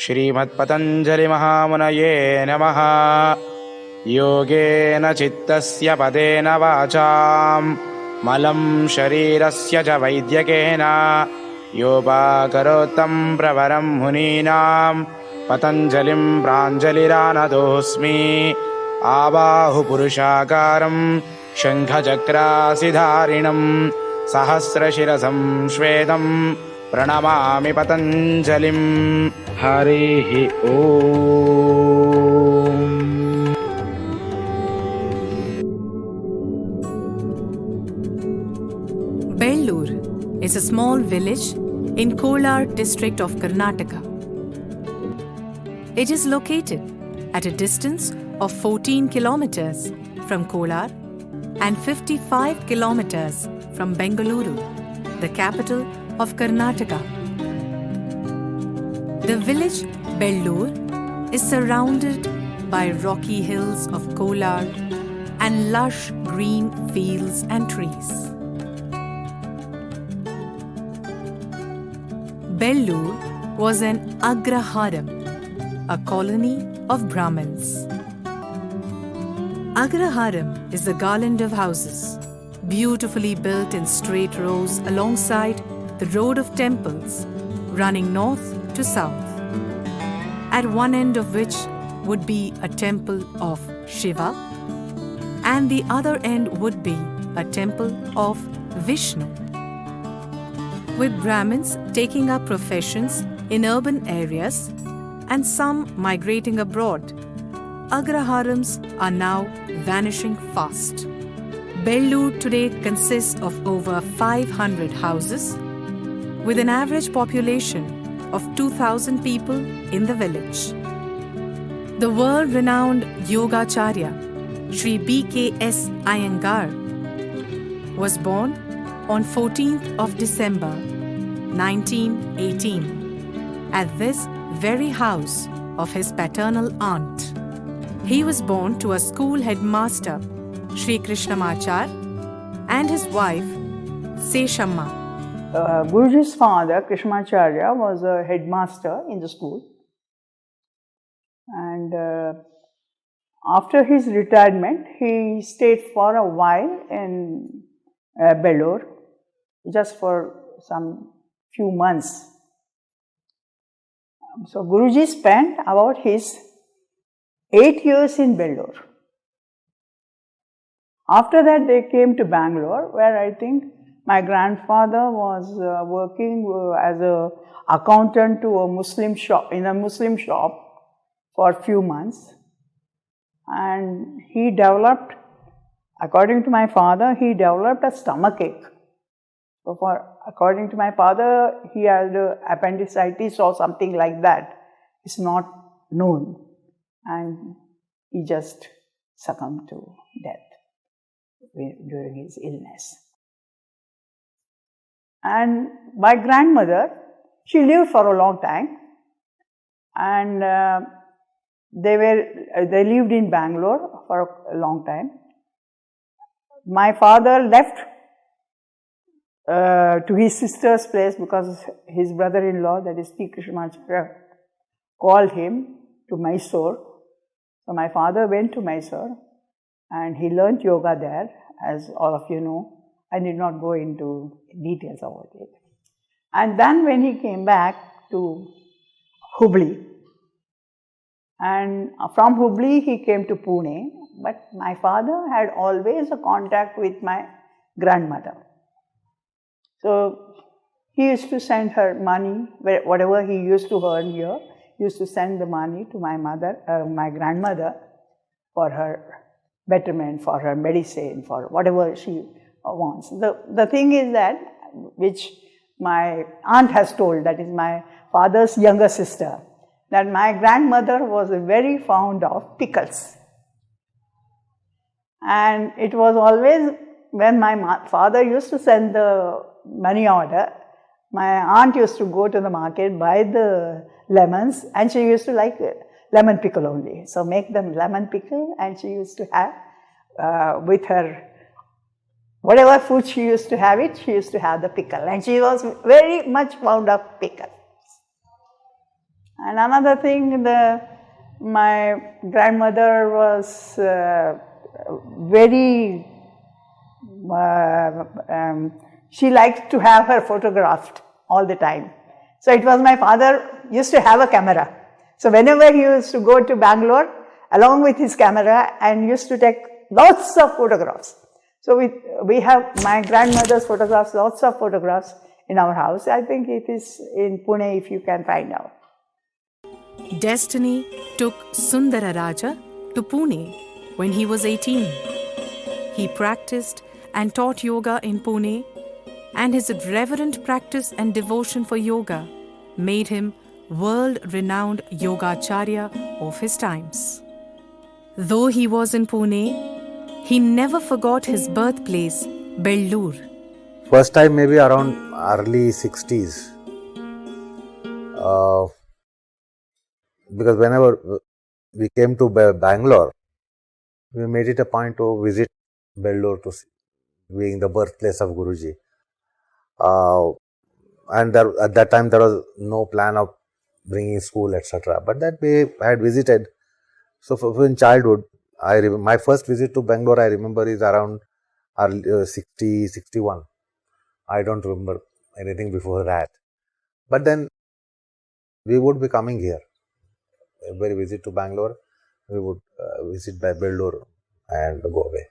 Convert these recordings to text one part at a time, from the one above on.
श्रीमत्पतञ्जलिमहामुनये नमः। योगेन चित्तस्य पदेन वाचां मलं शरीरस्य च वैद्यकेन योपाकरोत्तं प्रवरं मुनीनां पतञ्जलिं प्राञ्जलिरानतोऽस्मि। आबाहुपुरुषाकारं शङ्खचक्रासिधारिणं सहस्रशिरसं श्वेतं प्रणमामि पतञ्जलिम्। हरिः ओम्। Bellur is a small village in Kolar district of Karnataka. It is located at a distance of 14 kilometers from Kolar and 55 kilometers from Bengaluru, the capital of Karnataka. The village Bellur is surrounded by rocky hills of Kolar and lush green fields and trees. Bellur was an Agraharam, a colony of Brahmins. Agraharam is the garland of houses, beautifully built in straight rows alongside the road of temples running north to south, at one end of which would be a temple of Shiva and the other end would be a temple of Vishnu. With Brahmins taking up professions in urban areas and some migrating abroad, Agraharams are now vanishing fast. Bellur today consists of over 500 houses with an average population of 2,000 people in the village. The world-renowned Yogacharya Sri B.K.S. Iyengar was born on 14th of December 1918 at this very house of his paternal aunt. He was born to a school headmaster Sri Krishnamachar and his wife Seshamma. Guruji's father, Krishnamacharya, was a headmaster in the school, and after his retirement, he stayed for a while in Bellur, just for some few months. So Guruji spent about his 8 years in Bellur. After that, they came to Bangalore, where I think my grandfather was working as an accountant to a Muslim shop, in a Muslim shop for a few months. And he developed, according to my father, he developed a stomachache. So according to my father, he had appendicitis or something like that. It's not known. And he just succumbed to death during his illness. And my grandmother, she lived for a long time, and they lived in Bangalore for a long time. My father left to his sister's place because his brother-in-law, that is P. Krishnamacharya, called him to Mysore. So my father went to Mysore and he learnt yoga there, as all of you know. I did not go into details about it. And then when he came back to Hubli, and from Hubli he came to Pune, but my father had always a contact with my grandmother. So he used to send her money, whatever he used to earn here, he used to send the money to my grandmother, for her betterment, for her medicine, for whatever she wants. The thing is that, which my aunt has told, that is my father's younger sister, that my grandmother was very fond of pickles. And it was always when my father used to send the money order, my aunt used to go to the market, buy the lemons, and she used to like lemon pickle only. So make them lemon pickle, and she used to have with her, whatever food she used to have it, she used to have the pickle. And she was very much fond of pickle. And another thing, my grandmother was very, she liked to have her photographed all the time. So it was my father used to have a camera. So whenever he used to go to Bangalore, along with his camera, and used to take lots of photographs. So we have my grandmother's photographs, lots of photographs in our house. I think it is in Pune if you can find out. Destiny took Sundararaja to Pune when he was 18. He practiced and taught yoga in Pune, and his reverent practice and devotion for yoga made him world-renowned Yogacharya of his times. Though he was in Pune, he never forgot his birthplace, Bellur. First time maybe around early 60s. Because whenever we came to Bangalore, we made it a point to visit Bellur to see, being the birthplace of Guruji. And at that time there was no plan of bringing school, etc. But that we had visited. So in childhood, my first visit to Bangalore, I remember, is around 60, 61. I don't remember anything before that. But then we would be coming here. Every visit to Bangalore, we would visit by Bellur and go away.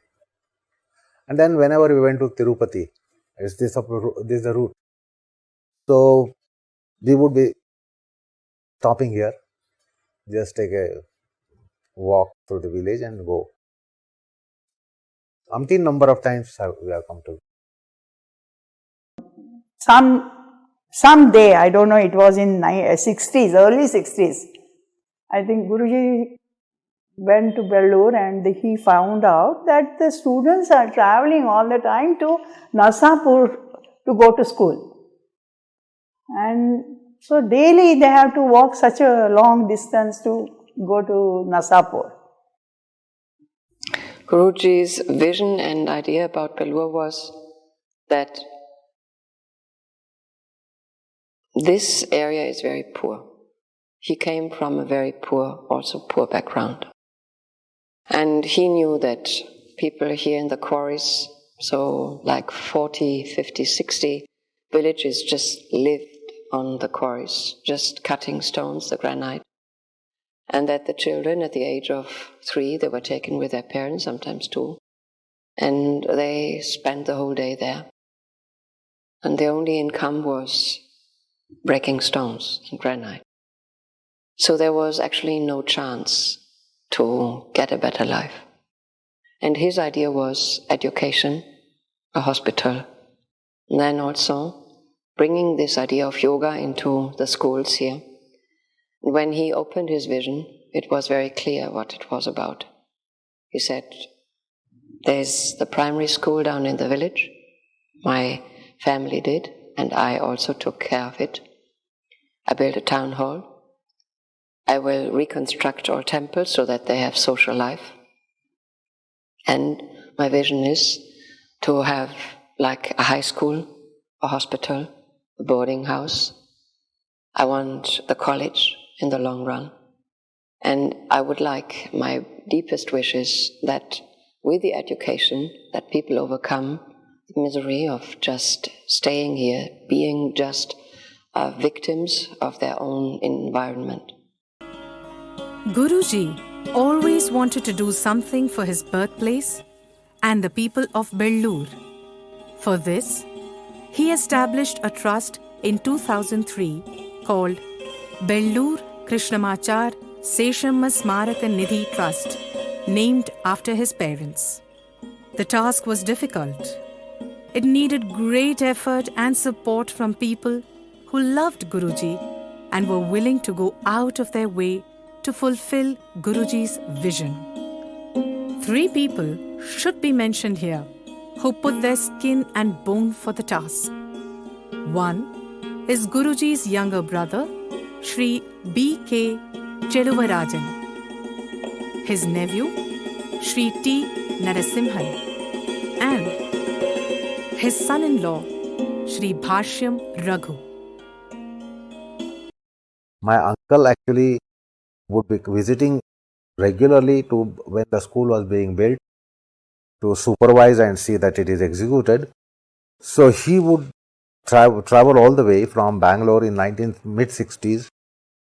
And then whenever we went to Tirupati, this is the route. So we would be stopping here, just take a walk through the village and go. Umpteen number of times we have come to. Someday, I don't know, it was in 60s, early 60s, I think Guruji went to Bellur and he found out that the students are traveling all the time to Narsapur to go to school. And so daily they have to walk such a long distance to go to Narsapur. Guruji's vision and idea about Bellur was that this area is very poor. He came from a very poor background. And he knew that people here in the quarries, so like 40, 50, 60 villages just lived on the quarries, just cutting stones, the granite. And that the children at the age of 3, they were taken with their parents, sometimes 2, and they spent the whole day there. And the only income was breaking stones and granite. So there was actually no chance to get a better life. And his idea was education, a hospital, and then also bringing this idea of yoga into the schools here. When he opened his vision, it was very clear what it was about. He said, there's the primary school down in the village. My family did, and I also took care of it. I built a town hall. I will reconstruct all temples so that they have social life. And my vision is to have like a high school, a hospital, a boarding house. I want the college in the long run. And I would like, my deepest wish is that with the education, that people overcome the misery of just staying here, being just victims of their own environment. Guruji always wanted to do something for his birthplace and the people of Bellur. For this, he established a trust in 2003 called Bellur Krishnamachar Seshamma Smaraka Nidhi Trust, named after his parents. The task was difficult. It needed great effort and support from people who loved Guruji and were willing to go out of their way to fulfill Guruji's vision. 3 people should be mentioned here who put their skin and bone for the task. One is Guruji's younger brother, Sri B.K. Cheluvarajan. His nephew, Sri T. Narasimhan. And his son-in-law, Sri Bhashyam Raghu. My uncle actually would be visiting regularly to when the school was being built to supervise and see that it is executed. So he would travel all the way from Bangalore in mid 60s,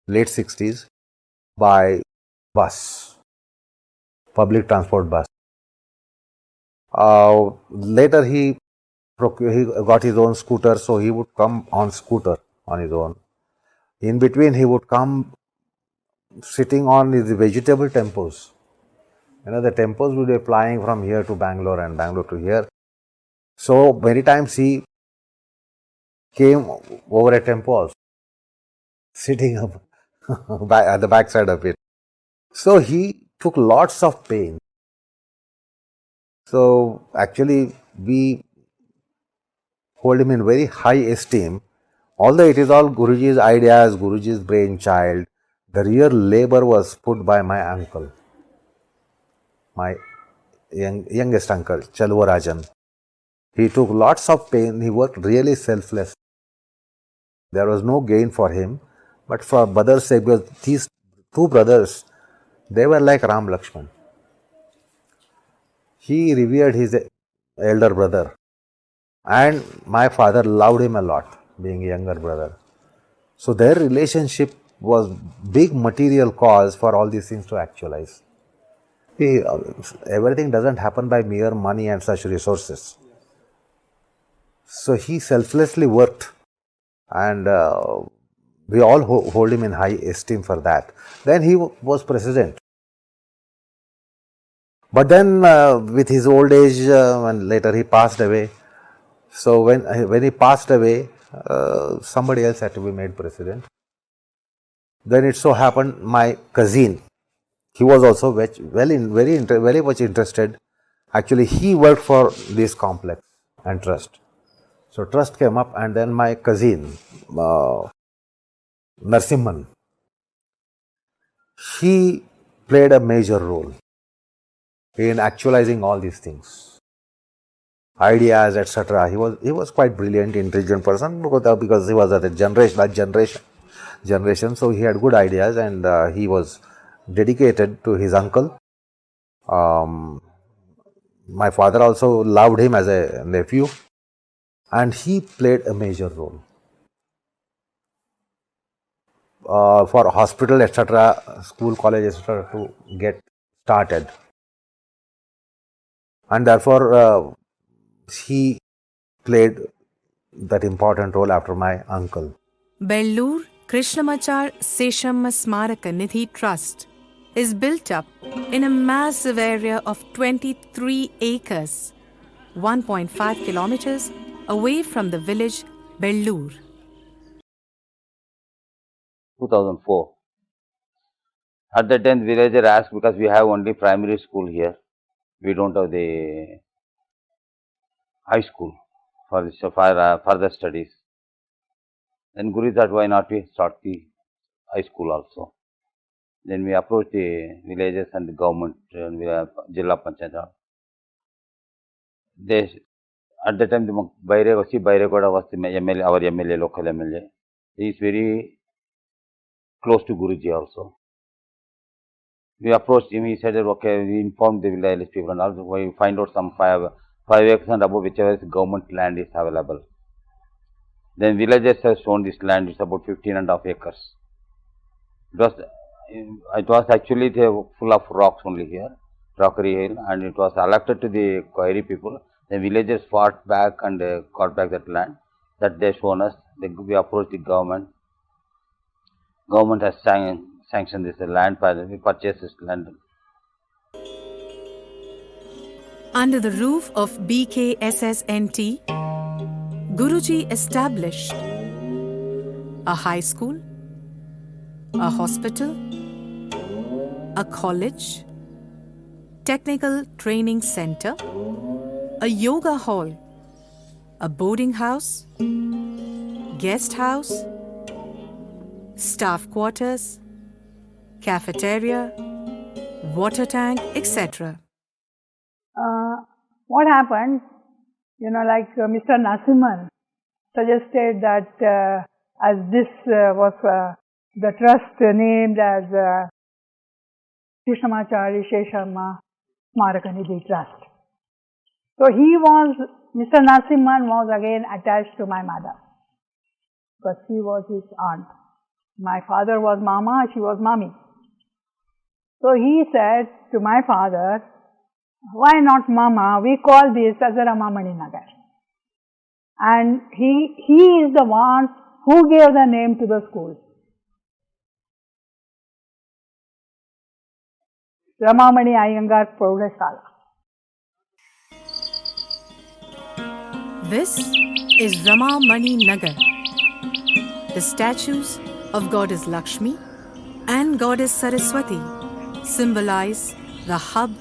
late 60s by bus, public transport bus. Later he got his own scooter, so he would come on scooter on his own. In between, he would come sitting on the vegetable tempos. The tempos would be flying from here to Bangalore and Bangalore to here. So many times he came over a tempo also, sitting up at the backside of it. So he took lots of pain. So actually, we hold him in very high esteem. Although it is all Guruji's ideas, Guruji's brainchild, the real labor was put by my uncle, my youngest uncle, Chalvarajan. He took lots of pain. He worked really selfless. There was no gain for him, but for brothers' sake, because these two brothers, they were like Ram Lakshman. He revered his elder brother, and my father loved him a lot, being a younger brother. So their relationship was big material cause for all these things to actualize. See, everything doesn't happen by mere money and such resources. So he selflessly worked, and we all hold him in high esteem for that. Then he was president. But then with his old age, and later he passed away. So when he passed away, somebody else had to be made president. Then it so happened my cousin, he was also very much interested. Actually, he worked for this complex and trust. So trust came up, and then my cousin, Narsimhan, he played a major role in actualizing all these things, ideas, etc. He was quite brilliant, intelligent person because he was at that generation. So he had good ideas, and he was dedicated to his uncle. My father also loved him as a nephew, and he played a major role for hospital, etc., school, college, etc., to get started. And therefore, he played that important role after my uncle. Bellur Krishnamachar Seshamma Smaraka Nidhi Trust is built up in a massive area of 23 acres, 1.5 kilometers away from the village Bellur. 2004. At that time, the villager asked, because we have only primary school here, we don't have the high school for this, for further studies. Then Guru thought, why not we start the high school also? Then we approached the villagers and the government, and we have Jilla Panchayat. They, at that time, the Bairegoda was the MLA, our MLA, local MLA. He is very close to Guruji also. We approached him, he said, okay, we informed the village people and also we find out some 5 acres and above whichever is government land is available. Then villagers have shown this land, it's about 15.5 acres. It was actually full of rocks only here, Rockery Hill, and it was allotted to the Koiri people. The villagers fought back and got back that land that they shown us. We approached the government. Government has sanctioned this land, we purchased this land. Under the roof of BKSSNT, Guruji established a high school, a hospital, a college, technical training center, a yoga hall, a boarding house, guest house, staff quarters, cafeteria, water tank, etc. What happened, Mr. Narasimhan suggested that as this was the trust named as Krishnamacharya Sheshamma Smarakanidhi Trust. So Mr. Narasimhan was again attached to my mother because she was his aunt. My father was Mama, she was Mummy. So he said to my father, why not Mama? We call this as a Ramamani Nagar. And he is the one who gave the name to the school. Ramamani Iyengar Praudashala. This is Ramamani Nagar. The statues of Goddess Lakshmi and Goddess Saraswati symbolize the hub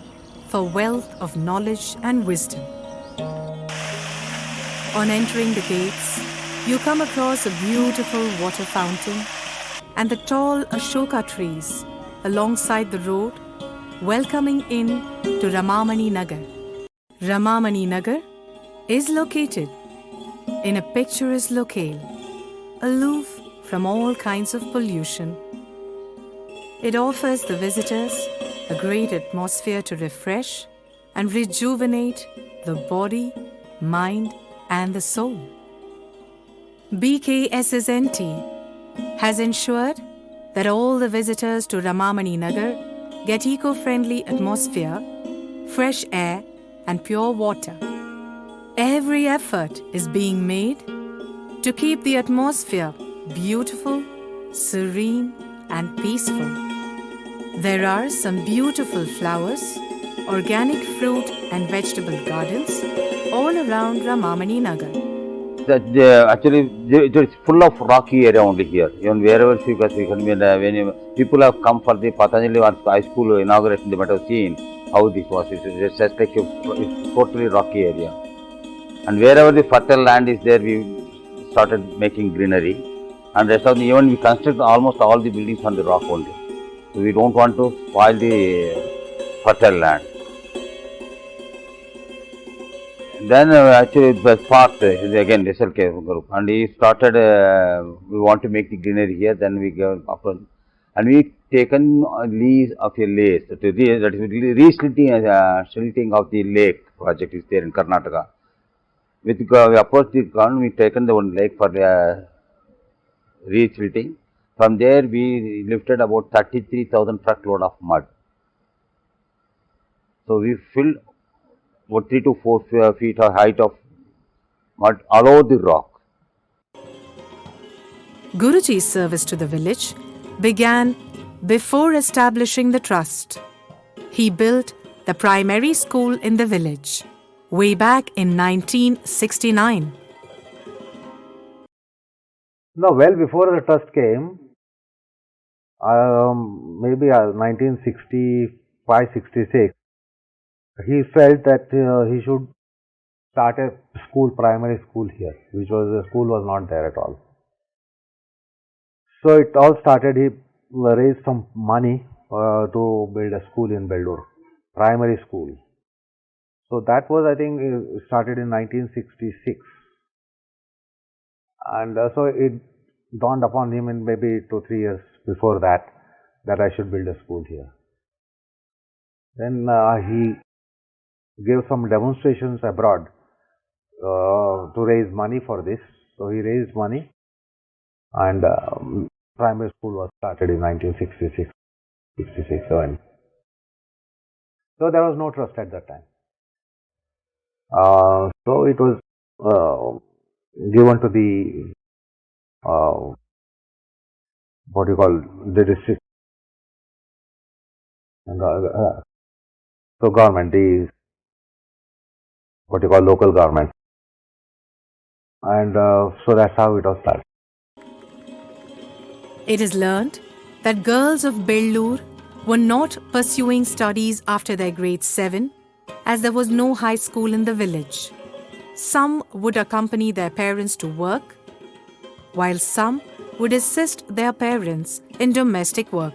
for wealth of knowledge and wisdom. On entering the gates, you come across a beautiful water fountain and the tall Ashoka trees alongside the road, welcoming in to Ramamani Nagar. Ramamani Nagar is located in a picturesque locale, aloof from all kinds of pollution. It offers the visitors a great atmosphere to refresh and rejuvenate the body, mind, and the soul. BKSSNT has ensured that all the visitors to Ramamani Nagar get eco-friendly atmosphere, fresh air, and pure water. Every effort is being made to keep the atmosphere beautiful, serene, and peaceful. There are some beautiful flowers, organic fruit and vegetable gardens all around Ramamani Nagar. Actually, it is full of rocky area only here. Even wherever when people have come for the Patanjali High School inauguration, they might have seen how this was. It's just like it's totally rocky area. And wherever the fertile land is there, we started making greenery. And rest of the, even we construct almost all the buildings on the rock only. So we don't want to spoil the fertile land. Then actually it was part again SLK group, and he started. We want to make the greenery here. Then we go after, and we taken a lease of a lake. That is resilting of the lake project is there in Karnataka. With we approached the government, we taken the one lake for resilting. From there, we lifted about 33,000 truckload of mud. So we filled about 3 to 4 feet of height of mud all over the rock. Guruji's service to the village began before establishing the trust. He built the primary school in the village way back in 1969. No, well before the trust came, maybe 1965-66, he felt that he should start a school, primary school here, which was the school was not there at all. So it all started. He raised some money to build a school in Beldur, primary school. So that was, I think, started in 1966, and so it dawned upon him in maybe 2-3 years before that I should build a school here. Then he gave some demonstrations abroad to raise money for this. So he raised money, and primary school was started in 1966, 67. So there was no trust at that time. So it was given to the what you call the district, so government, the what you call local government, and so that's how it was started. It is learned that girls of Belloor were not pursuing studies after their grade 7 as there was no high school in the village. Some would accompany their parents to work, while some would assist their parents in domestic work.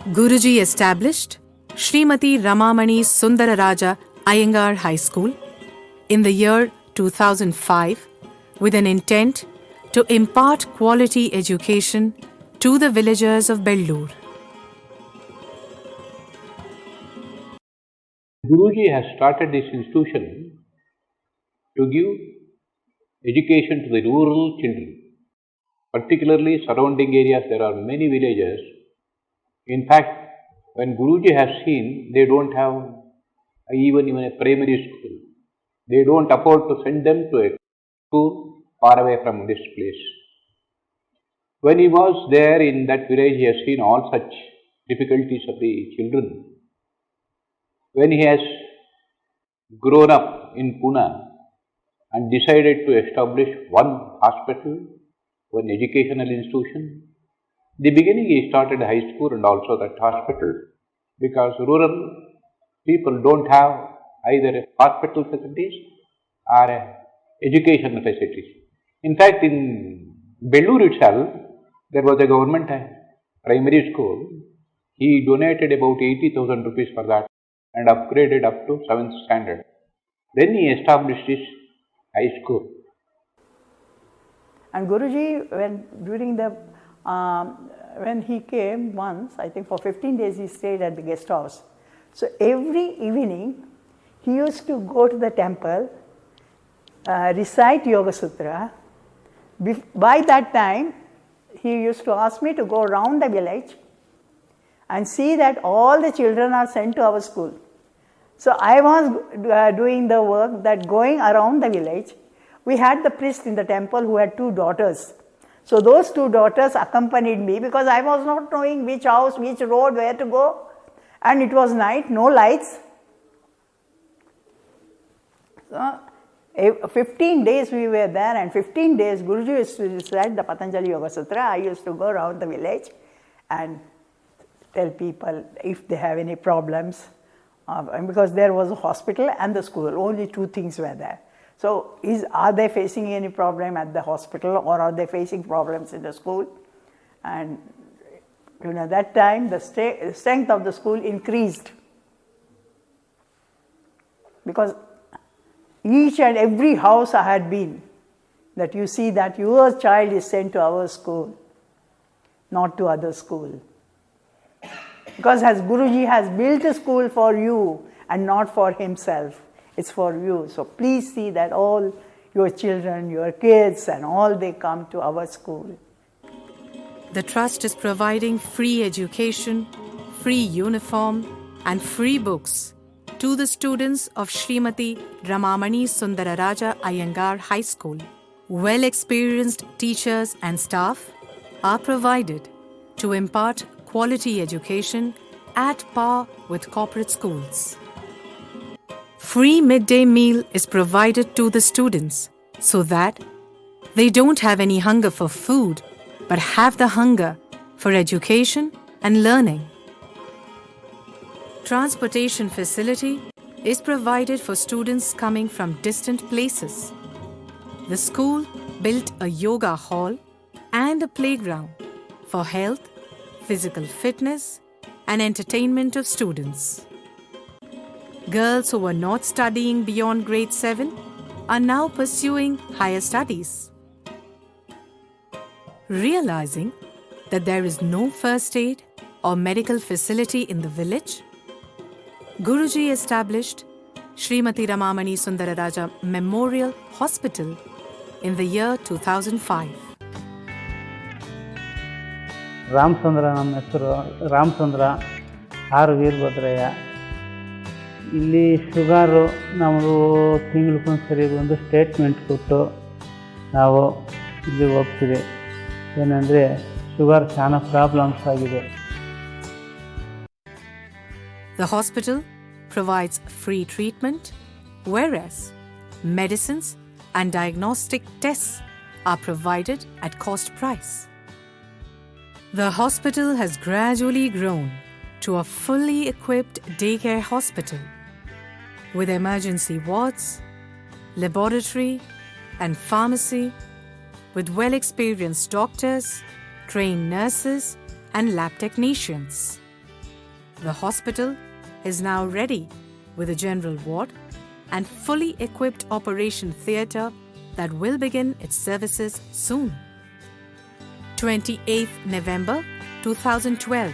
Guruji established Srimati Ramamani Sundararaja Iyengar High School in the year 2005 with an intent to impart quality education to the villagers of Bellur. Guruji has started this institution to give education to the rural children, particularly surrounding areas. There are many villages. In fact, when Guruji has seen they don't have even a primary school, they don't afford to send them to a school far away from this place. When he was there in that village, he has seen all such difficulties of the children. When he has grown up in Pune and decided to establish one hospital, one educational institution, the beginning he started high school and also that hospital, because rural people don't have either hospital facilities or educational facilities. In fact, in Bellur itself, there was a government primary school. He donated about 80,000 rupees for that and upgraded up to 7th standard. Then he established his high school. And Guruji, when he came once, I think for 15 days he stayed at the guest house. So every evening he used to go to the temple, recite Yoga Sutra. By that time, he used to ask me to go around the village and see that all the children are sent to our school. So I was doing the work that going around the village. We had the priest in the temple who had 2 daughters. So those 2 daughters accompanied me because I was not knowing which house, which road, where to go. And it was night, no lights. So 15 days we were there, and 15 days Guruji used to recite the Patanjali Yoga Sutra. I used to go around the village and tell people if they have any problems. Because there was a hospital and the school, only 2 things were there. So are they facing any problem at the hospital, or are they facing problems in the school? And that time the strength of the school increased, because each and every house I had been, that you see that your child is sent to our school, not to other school. Because as Guruji has built a school for you and not for himself, it's for you. So please see that all your children, your kids and all, they come to our school. The Trust is providing free education, free uniform and free books to the students of Srimati Ramamani Sundararaja Iyengar High School. Well-experienced teachers and staff are provided to impart quality education at par with corporate schools. Free midday meal is provided to the students so that they don't have any hunger for food, but have the hunger for education and learning. Transportation facility is provided for students coming from distant places. The school built a yoga hall and a playground for health, physical fitness, and entertainment of students. Girls who were not studying beyond grade 7 are now pursuing higher studies. Realizing that there is no first aid or medical facility in the village, Guruji established Srimati Ramamani Sundararaja Memorial Hospital in the year 2005. Ramachandra, ನಮ್ಮ ಹೆಸರು Ramachandra, R Veerabhadraiah. ಇಲ್ಲಿ sugar ನಾವು ತಿಂಗಳಿಗೊಂದ್ಸರಿ ಒಂದು statement ಕೊಟ್ಟು ನಾವು ಇಲ್ಲಿ ಹೋಗ್ತೀವಿ. ಏನಂದರೆ ಶುಗರ್ చాలా ಪ್ರಾಬ್ಲಮ್ಸ್ ಆಗಿದೆ. The hospital provides free treatment, whereas medicines and diagnostic tests are provided at cost price. The hospital has gradually grown to a fully equipped daycare hospital with emergency wards, laboratory and pharmacy, with well-experienced doctors, trained nurses and lab technicians. The hospital is now ready with a general ward and fully equipped operation theatre that will begin its services soon. 28th November 2012,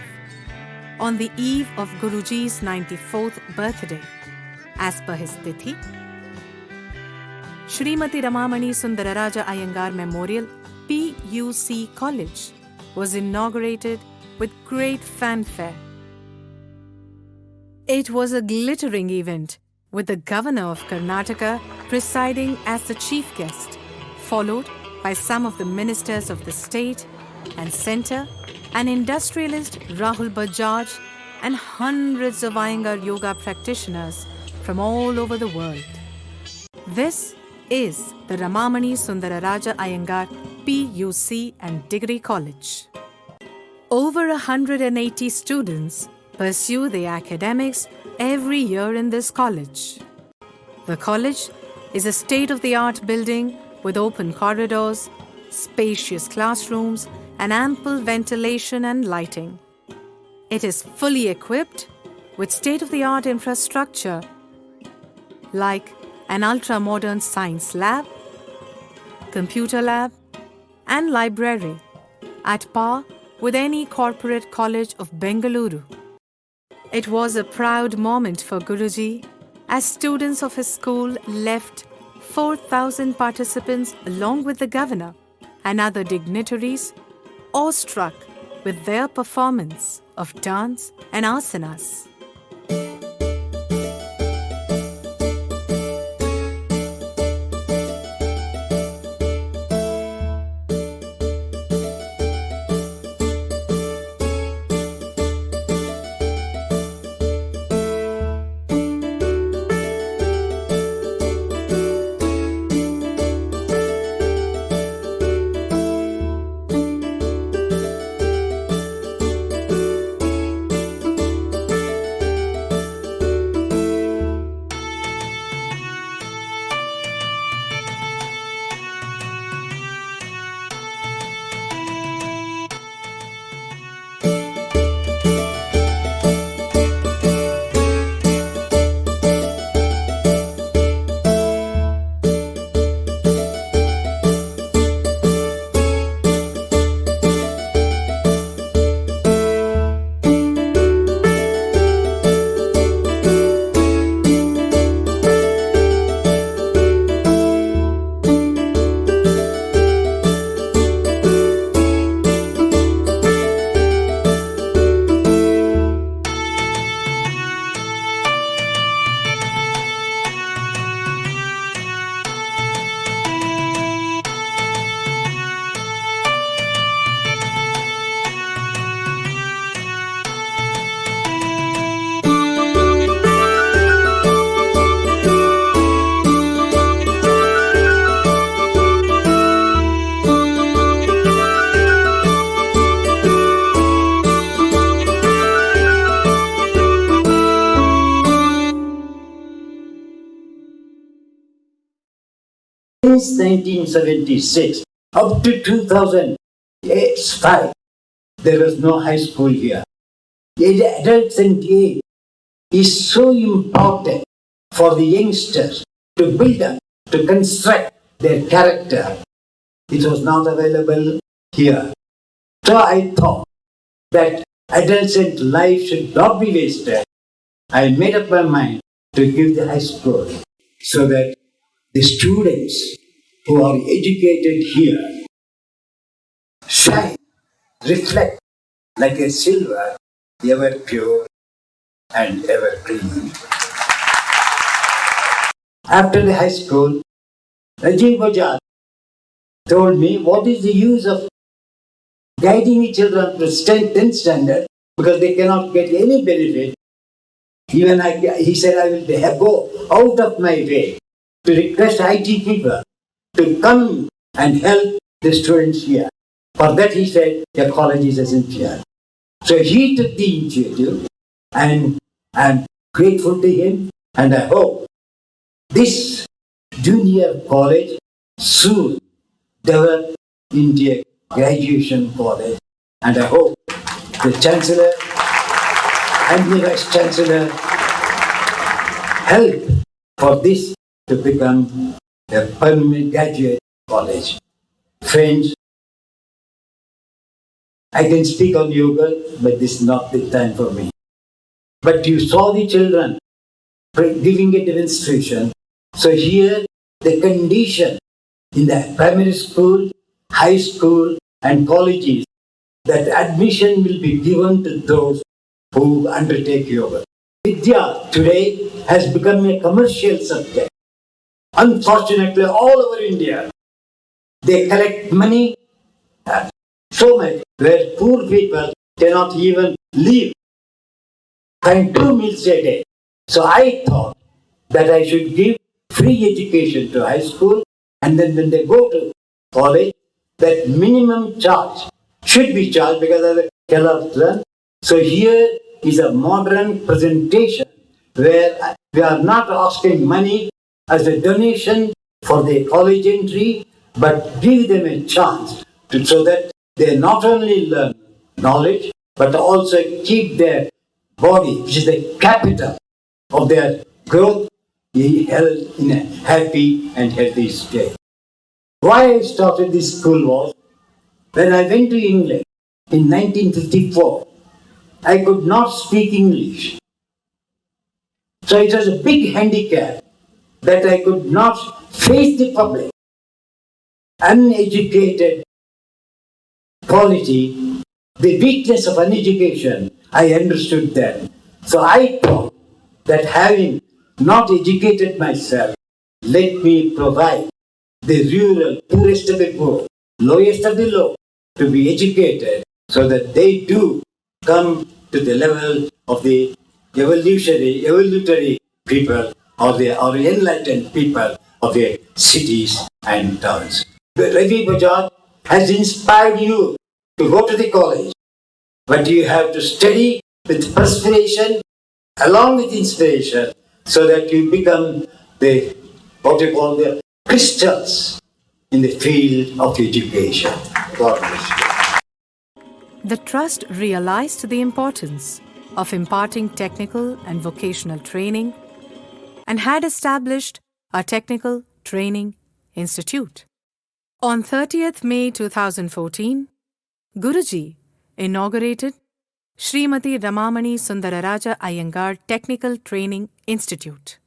on the eve of Guruji's 94th birthday, as per his tithi, Srimati Ramamani Sundararaja Iyengar Memorial PUC College was inaugurated with great fanfare. It was a glittering event, with the Governor of Karnataka presiding as the chief guest, followed by some of the ministers of the state and centre, and industrialist Rahul Bajaj, and hundreds of Iyengar yoga practitioners from all over the world. This is the Ramamani Sundararaja Iyengar PUC and Degree College. Over 180 students pursue their academics every year in this college. The college is a state-of-the-art building with open corridors, spacious classrooms, and ample ventilation and lighting. It is fully equipped with state-of-the-art infrastructure like an ultra-modern science lab, computer lab, and library at par with any corporate college of Bengaluru. It was a proud moment for Guruji as students of his school left 4,000 participants along with the governor and other dignitaries awestruck with their performance of dance and asanas. Since 1976 up to 2005, there was no high school here. The adolescent age is so important for the youngsters to build up, to construct their character. It was not available here. So I thought that adolescent life should not be wasted. I made up my mind to give the high school so that the students who are educated here shine, reflect like a silver, ever pure and ever clean. After the high school, Rajiv Bajaj told me, what is the use of guiding the children to 10th standard because they cannot get any benefit. Even he said, I will go out of my way to request IT people to come and help the students here. For that, he said, the college is essential. So he took the initiative, and I'm grateful to him, and I hope this junior college soon develop into a graduation college, and I hope the Chancellor and the Vice Chancellor help for this to become a permanent graduate college. Friends, I can speak on yoga, but this is not the time for me. But you saw the children giving a demonstration. So here, the condition in the primary school, high school, and colleges that admission will be given to those who undertake yoga. Vidya today has become a commercial subject. Unfortunately, all over India, they collect money so much where poor people cannot even live, find 2 meals a day. So I thought that I should give free education to high school, and then when they go to college, that minimum charge should be charged because they cannot learn. So here is a modern presentation where we are not asking money as a donation for the college entry, but give them a chance so that they not only learn knowledge, but also keep their body, which is the capital of their growth, held in a happy and healthy state. Why I started this school was, when I went to England in 1954, I could not speak English. So it was a big handicap that I could not face the public. Uneducated quality, the weakness of uneducation, I understood then. So I thought that having not educated myself, let me provide the rural, poorest of the poor, lowest of the low, to be educated so that they do come to the level of the evolutionary people or the enlightened people of the cities and towns. Ravi Bajaj has inspired you to go to the college, but you have to study with perspiration along with inspiration so that you become the what you call the crystals in the field of education. God bless you. The Trust realized the importance of imparting technical and vocational training and had established a Technical Training Institute. On 30th May 2014, Guruji inaugurated Srimati Ramamani Sundararaja Iyengar Technical Training Institute.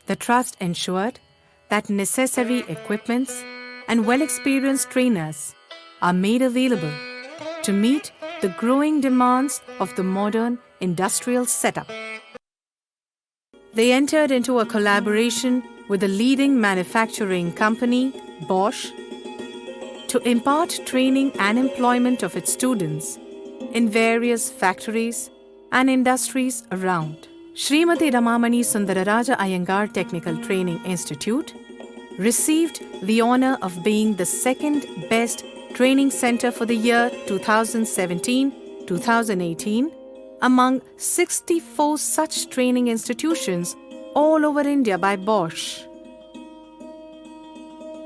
The Trust ensured that necessary equipments and well-experienced trainers are made available to meet the growing demands of the modern industrial setup. They entered into a collaboration with the leading manufacturing company, Bosch, to impart training and employment of its students in various factories and industries around. Srimati Ramamani Sundararaja Iyengar Technical Training Institute received the honor of being the second best training center for the year 2017-2018 among 64 such training institutions all over India by Bosch.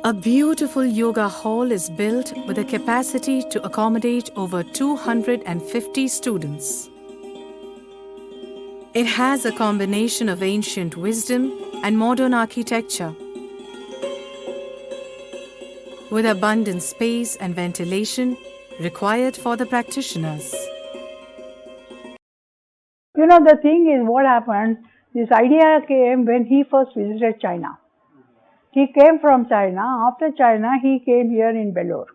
A beautiful yoga hall is built with a capacity to accommodate over 250 students. It has a combination of ancient wisdom and modern architecture, with abundant space and ventilation required for the practitioners. You know, the thing is, what happened, this idea came when he first visited China. He came from China. After China, he came here in Belur.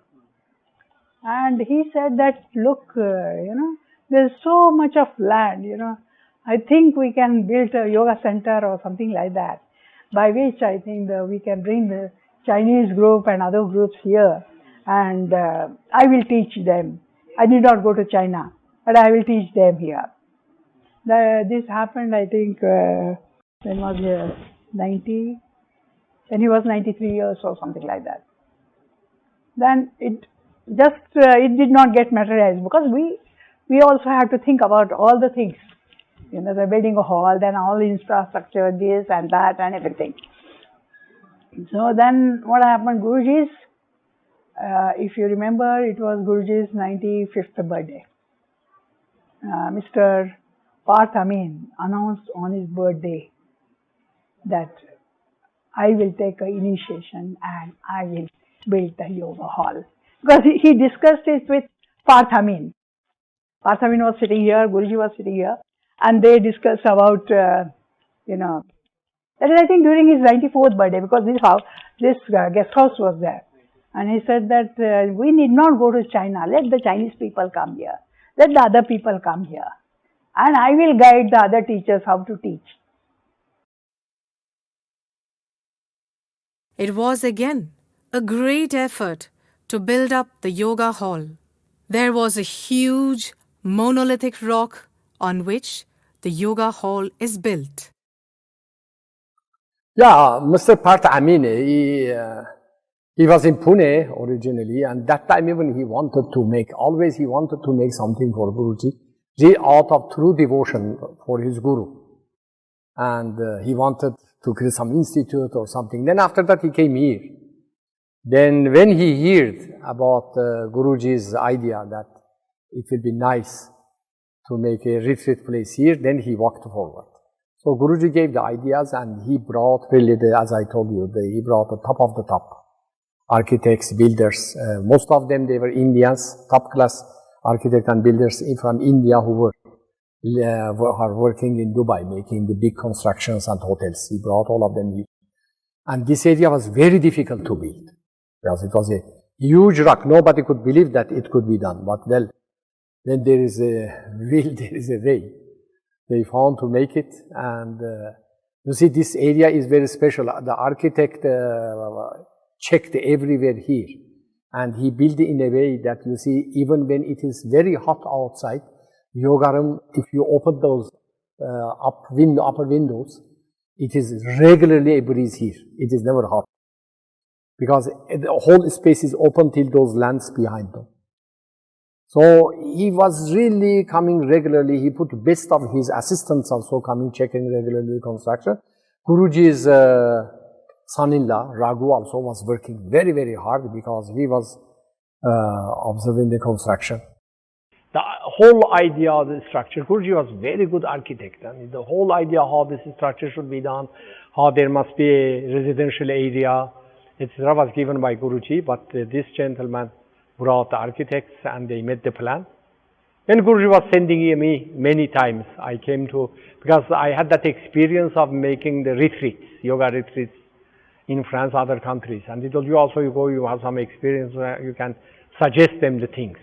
And he said that, look, there's so much of land, I think we can build a yoga center or something like that, by which I think we can bring the Chinese group and other groups here, and I will teach them. I did not go to China, but I will teach them here. This happened, I think, when was he 90? When he was 93 years or something like that. Then it did not get materialized, because we also have to think about all the things. You know, they're building a hall, then all infrastructure, this and that and everything. So then what happened, Guruji's, if you remember, it was Guruji's 95th birthday. Mr. Parth Amin announced on his birthday that I will take an initiation and I will build the yoga hall. Because he discussed it with Parth Amin. Parth Amin was sitting here, Guruji was sitting here, and they discussed about, you know, that is I think during his 94th birthday, because this guest house was there. And he said that we need not go to China, let the Chinese people come here, let the other people come here, and I will guide the other teachers how to teach. It was again a great effort to build up the yoga hall. There was a huge monolithic rock on which the yoga hall is built. Yeah, Mr. Parth Amin, he was in Pune originally, and that time even he wanted to make something for Guruji, out of true devotion for his Guru. And he wanted to create some institute or something. Then after that he came here. Then when he heard about Guruji's idea that it will be nice to make a retreat place here, then he walked forward. So Guruji gave the ideas and he brought really, as I told you, he brought the top of the top architects, builders. Most of them, they were Indians, top class architects and builders from India who are working in Dubai, making the big constructions and hotels. He brought all of them here. And this area was very difficult to build because it was a huge rock. Nobody could believe that it could be done. But well, when there is a will, there is a way. They found to make it, and you see this area is very special. The architect checked everywhere here, and he built it in a way that you see even when it is very hot outside, yoga room, if you open those upper windows, it is regularly a breeze here. It is never hot because the whole space is open till those lands behind them. So he was really coming regularly. He put best of his assistants also coming, checking regularly construction. Guruji's son-in-law, Raghu, also was working very, very hard because he was observing the construction. The whole idea of the structure, Guruji was very good architect. I mean, the whole idea how this structure should be done, how there must be a residential area, etc. was given by Guruji, but this gentleman brought the architects and they made the plan. When Guruji was sending me many times, I came to, because I had that experience of making the retreats, yoga retreats in France, other countries. And he told you also, you go, you have some experience where you can suggest them the things.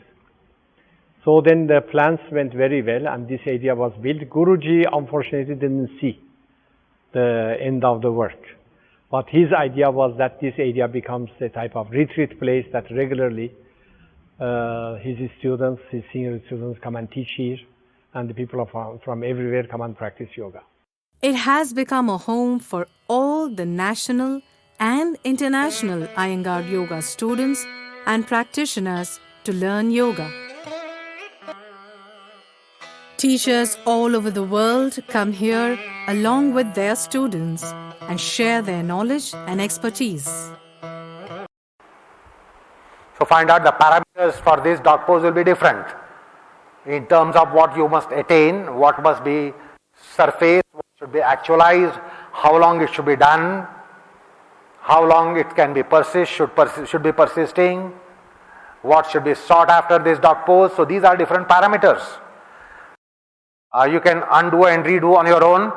So then the plans went very well and this area was built. Guruji unfortunately didn't see the end of the work. But his idea was that this area becomes a type of retreat place that regularly his students, his senior students come and teach here, and the people from everywhere come and practice yoga. It has become a home for all the national and international Iyengar yoga students and practitioners to learn yoga. Teachers all over the world come here along with their students and share their knowledge and expertise. So find out the parameters for this dog pose will be different in terms of what you must attain, what must be surfaced, what should be actualized, how long it should be done, how long it can be should be persisting, what should be sought after this dog pose. So these are different parameters. You can undo and redo on your own.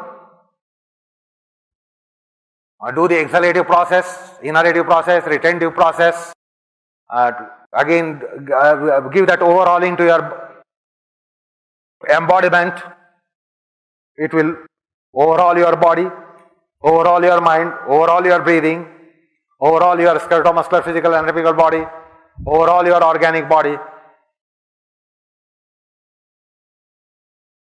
Do the exhalative process, inhalative process, retentive process. Again, give that overhauling to your embodiment. It will overhaul your body, overhaul your mind, overhaul your breathing, overhaul your skeletal-muscular, physical and physical body, overhaul your organic body.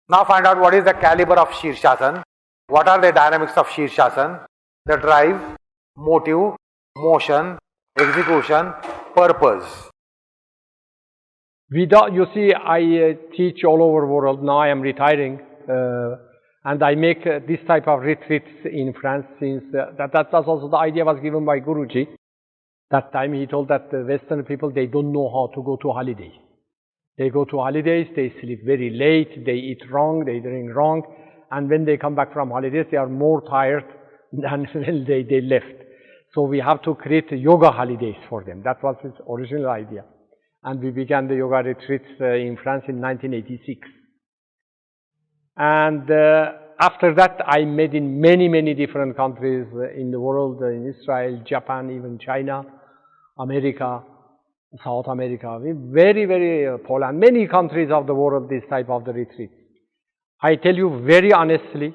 Now find out what is the caliber of Shirshasana, what are the dynamics of Shirshasana, the drive, motive, motion, execution, purpose. You see, I teach all over the world. Now I am retiring. and I make this type of retreats in France since that was also the idea was given by Guruji. That time he told that the Western people, they don't know how to go to holiday. They go to holidays, they sleep very late, they eat wrong, they drink wrong, and when they come back from holidays, they are more tired than when they left. So we have to create yoga holidays for them. That was his original idea. And we began the yoga retreats in France in 1986. And after that, I met in many, many different countries in the world, in Israel, Japan, even China, America, South America, very, very Poland, many countries of the world, this type of the retreat. I tell you very honestly,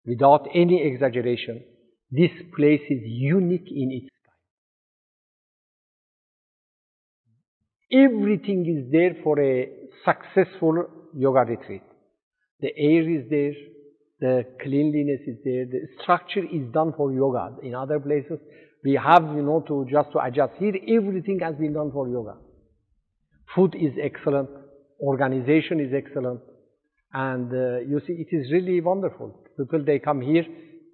without any exaggeration, this place is unique in its kind. Everything is there for a successful yoga retreat. The air is there, the cleanliness is there, the structure is done for yoga. In other places, we have, to adjust. Here, everything has been done for yoga. Food is excellent, organization is excellent, and you see, it is really wonderful. People, they come here,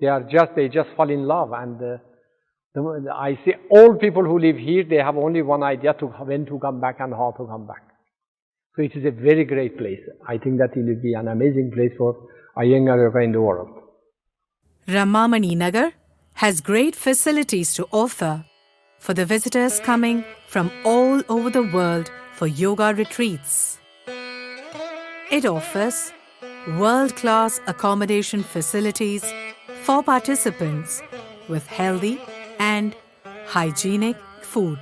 they just fall in love, and I see all people who live here, they have only one idea when to come back and how to come back. So it is a very great place. I think that it will be an amazing place for Iyengar yoga in the world. Ramamani Nagar has great facilities to offer for the visitors coming from all over the world for yoga retreats. It offers world-class accommodation facilities for participants with healthy and hygienic food.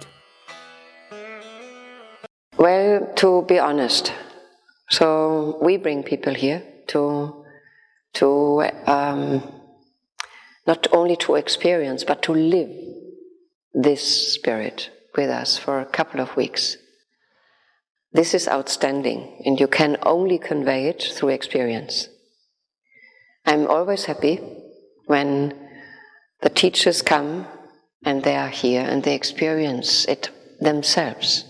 Well, to be honest, so we bring people here to not only to experience, but to live this spirit with us for a couple of weeks. This is outstanding, and you can only convey it through experience. I'm always happy when the teachers come and they are here and they experience it themselves,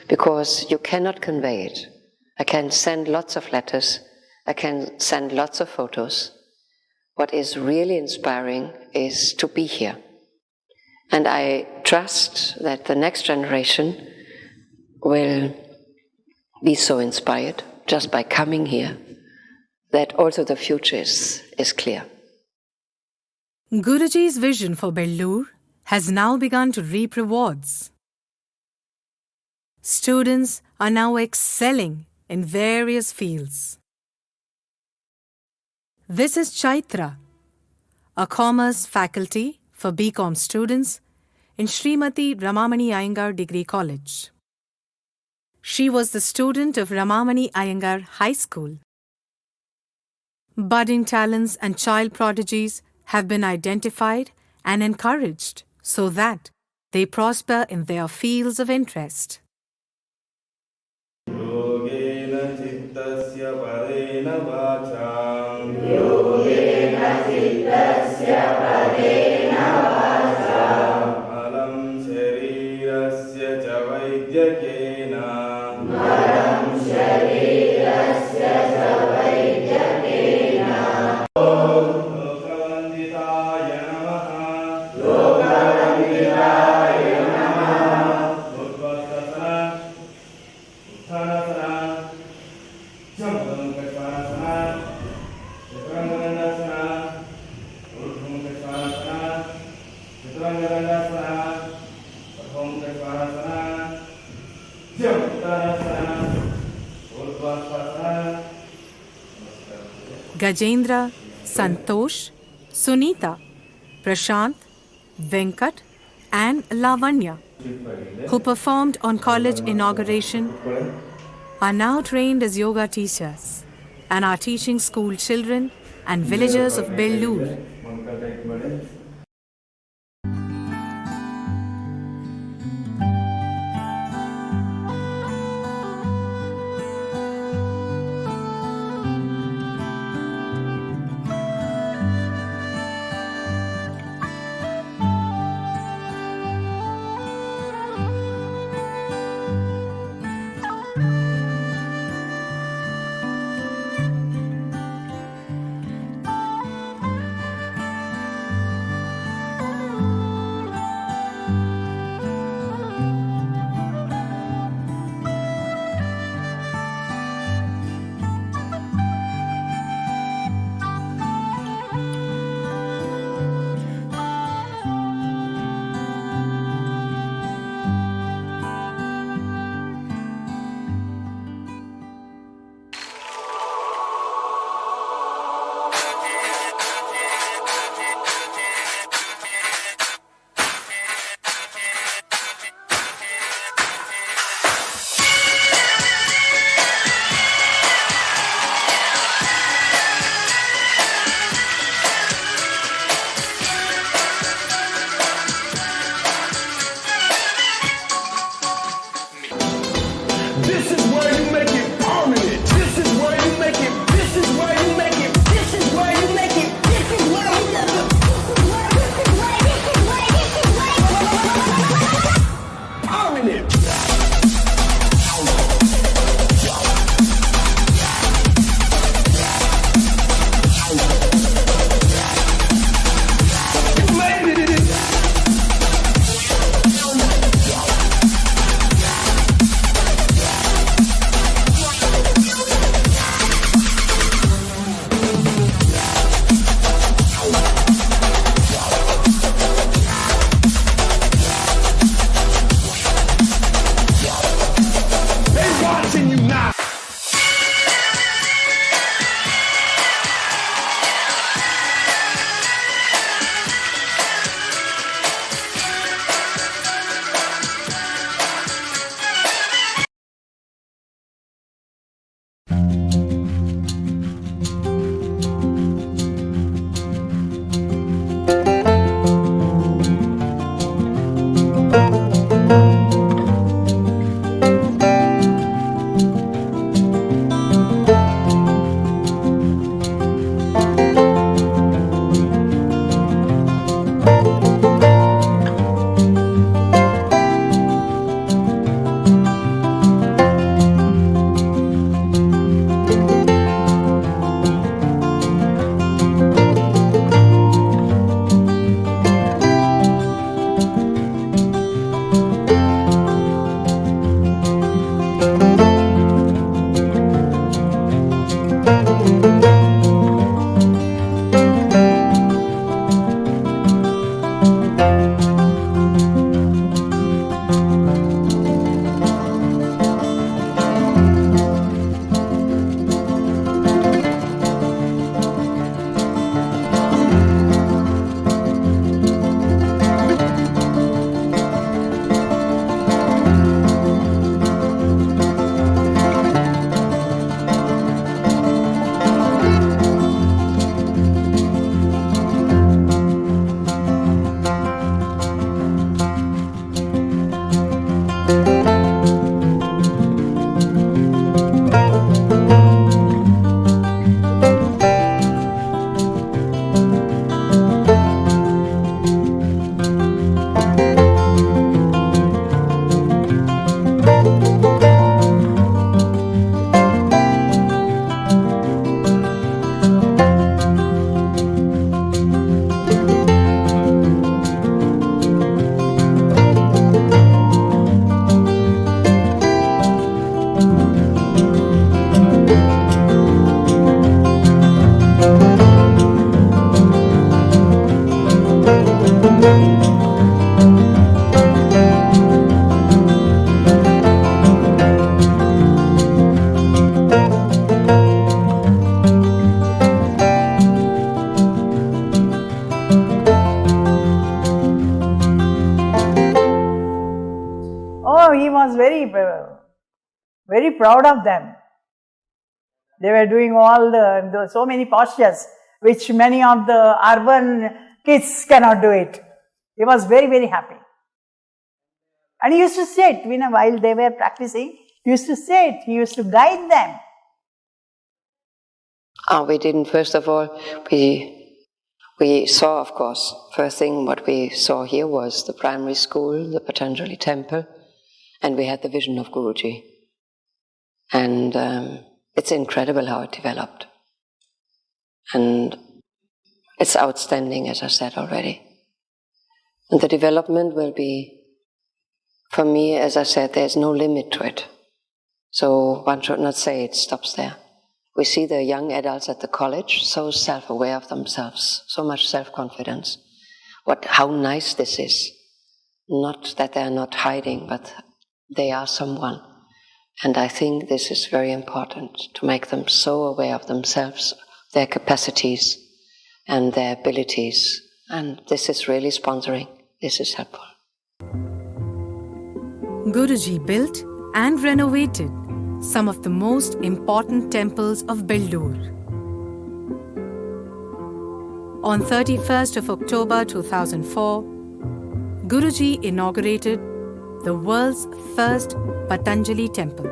because you cannot convey it. I can send lots of letters, I can send lots of photos. What is really inspiring is to be here. And I trust that the next generation will be so inspired just by coming here, that also the future is clear. Guruji's vision for Bellur has now begun to reap rewards. Students are now excelling in various fields. This is Chaitra, a commerce faculty for BCom students in Srimati Ramamani Iyengar Degree College. She was the student of Ramamani Iyengar High School. Budding talents and child prodigies have been identified and encouraged so that they prosper in their fields of interest. Gajendra, Santosh, Sunita, Prashant, Venkat and Lavanya, who performed on college inauguration, are now trained as yoga teachers and are teaching school children and villagers of Bellur. watching you now. He was very proud of them. They were doing all so many postures which many of the urban kids cannot do it. He was very, very happy. And he used to sit, while they were practicing, he used to sit, he used to guide them. We didn't, first of all, we saw, of course, first thing what we saw here was the primary school, the Patanjali temple, and we had the vision of Guruji. And it's incredible how it developed. And it's outstanding, as I said already. And the development will be, for me, as I said, there's no limit to it. So one should not say it stops there. We see the young adults at the college so self-aware of themselves, so much self-confidence. How nice this is. Not that they're not hiding, but they are someone. And I think this is very important, to make them so aware of themselves, their capacities and their abilities. And this is really sponsoring. This is helpful. Guruji built and renovated some of the most important temples of Belur. On 31st of October 2004, Guruji inaugurated the world's first Patanjali temple.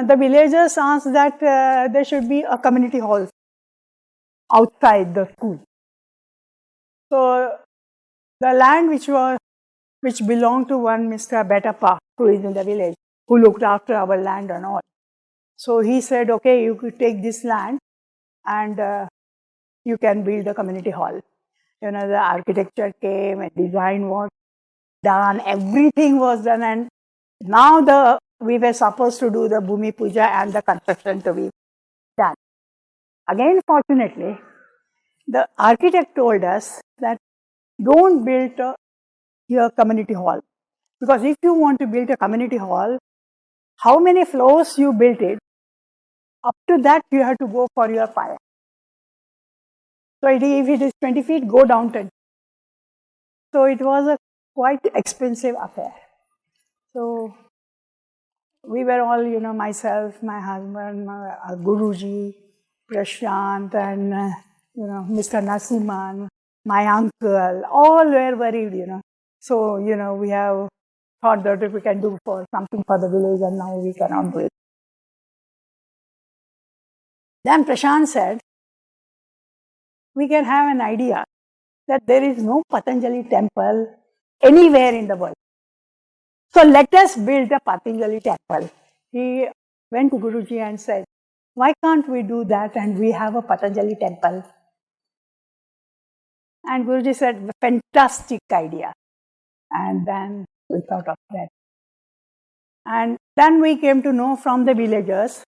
The villagers asked that there should be a community hall outside the school. So the land which belonged to one Mr. Betappa, who is in the village, who looked after our land and all. So he said, okay, you could take this land and you can build a community hall. You know, the architecture came and design was done, everything was done, and now we were supposed to do the Bhumi Puja and the construction to be done. Again, fortunately, the architect told us that don't build your community hall, because if you want to build a community hall, how many floors you built it, up to that you have to go for your fire. So if it is 20 feet, go down 10. So it was a quite expensive affair. So we were all, you know, myself, my husband, my Guruji, Prashant, and you know, Mr. Nasiman, my uncle, all were worried, you know. So, you know, we have thought that if we can do for something for the village, and now we cannot do it. Then Prashant said, we can have an idea that there is no Patanjali temple anywhere in the world. So let us build a Patanjali temple. He went to Guruji and said, why can't we do that and we have a Patanjali temple? And Guruji said, fantastic idea. And then we thought of that. And then we came to know from the villagers,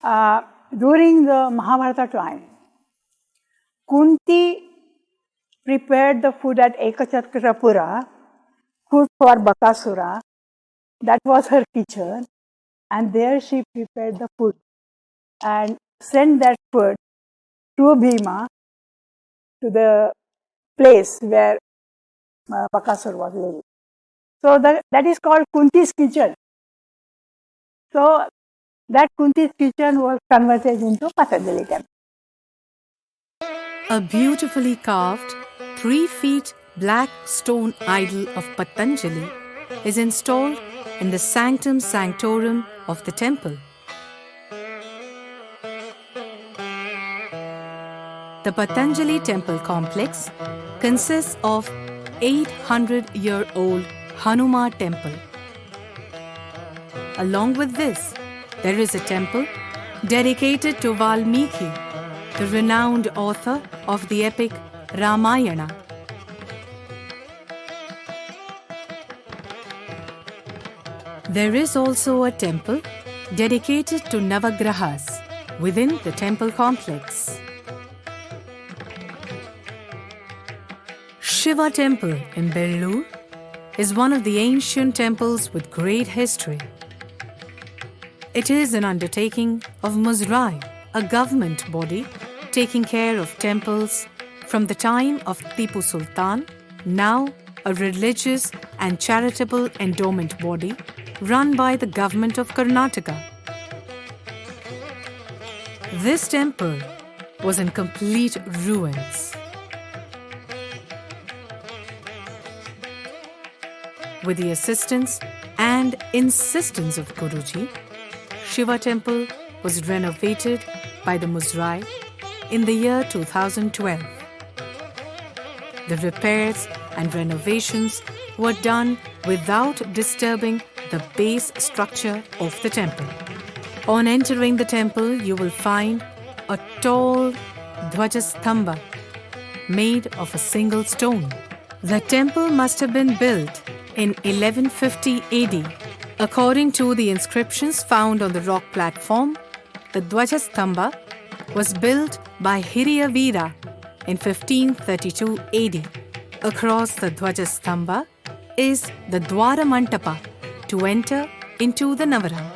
during the Mahabharata time, Kunti prepared the food at Ekachakrapura, food for Bakasura. That was her kitchen. And there she prepared the food and sent that food to Bhima, to the place where Bakasura was living. So that is called Kunti's kitchen. So that Kunti's kitchen was converted into Patanjali temple. A beautifully carved 3 feet black stone idol of Patanjali is installed in the sanctum sanctorum of the temple. The Patanjali temple complex consists of 800-year-old Hanuma temple. Along with this, there is a temple dedicated to Valmiki, the renowned author of the epic Ramayana. There is also a temple dedicated to Navagrahas within the temple complex. Shiva Temple in Bellur is one of the ancient temples with great history. It is an undertaking of Muzrai, a government body taking care of temples from the time of Tipu Sultan, now a religious and charitable endowment body run by the government of Karnataka. This temple was in complete ruins. With the assistance and insistence of Guruji, Shiva Temple was renovated by the Muzrai in the year 2012. The repairs and renovations were done without disturbing the base structure of the temple. On entering the temple, you will find a tall Dhwajastambha made of a single stone. The temple must have been built in 1150 AD. According to the inscriptions found on the rock platform, the Dhwajastambha was built by Hiriya Veera in 1532 AD. Across the Dhwajastambha is the Dwara Mantapa to enter into the Navarang.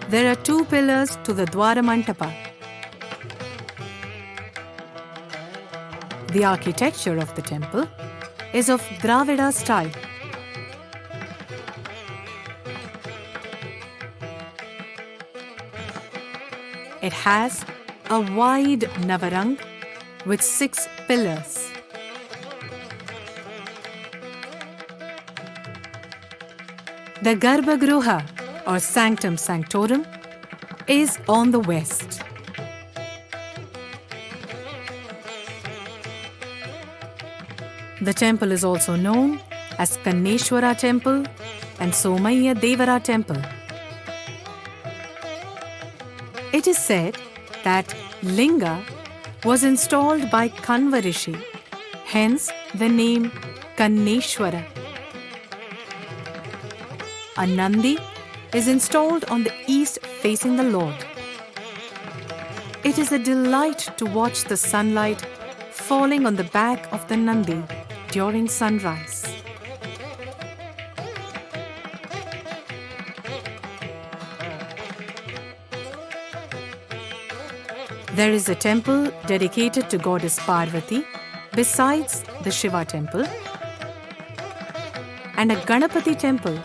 There are 2 pillars to the Dwara Mantapa. The architecture of the temple is of Dravida style. It has a wide Navarang with 6 pillars. The Garbhagruha or Sanctum Sanctorum is on the west. The temple is also known as Kanneshwara Temple and Somaya Devara Temple. It is said that Linga was installed by Kanva Rishi, hence the name Kanneshwara. A Nandi is installed on the east facing the Lord. It is a delight to watch the sunlight falling on the back of the Nandi during sunrise. There is a temple dedicated to goddess Parvati besides the Shiva temple, and a Ganapati temple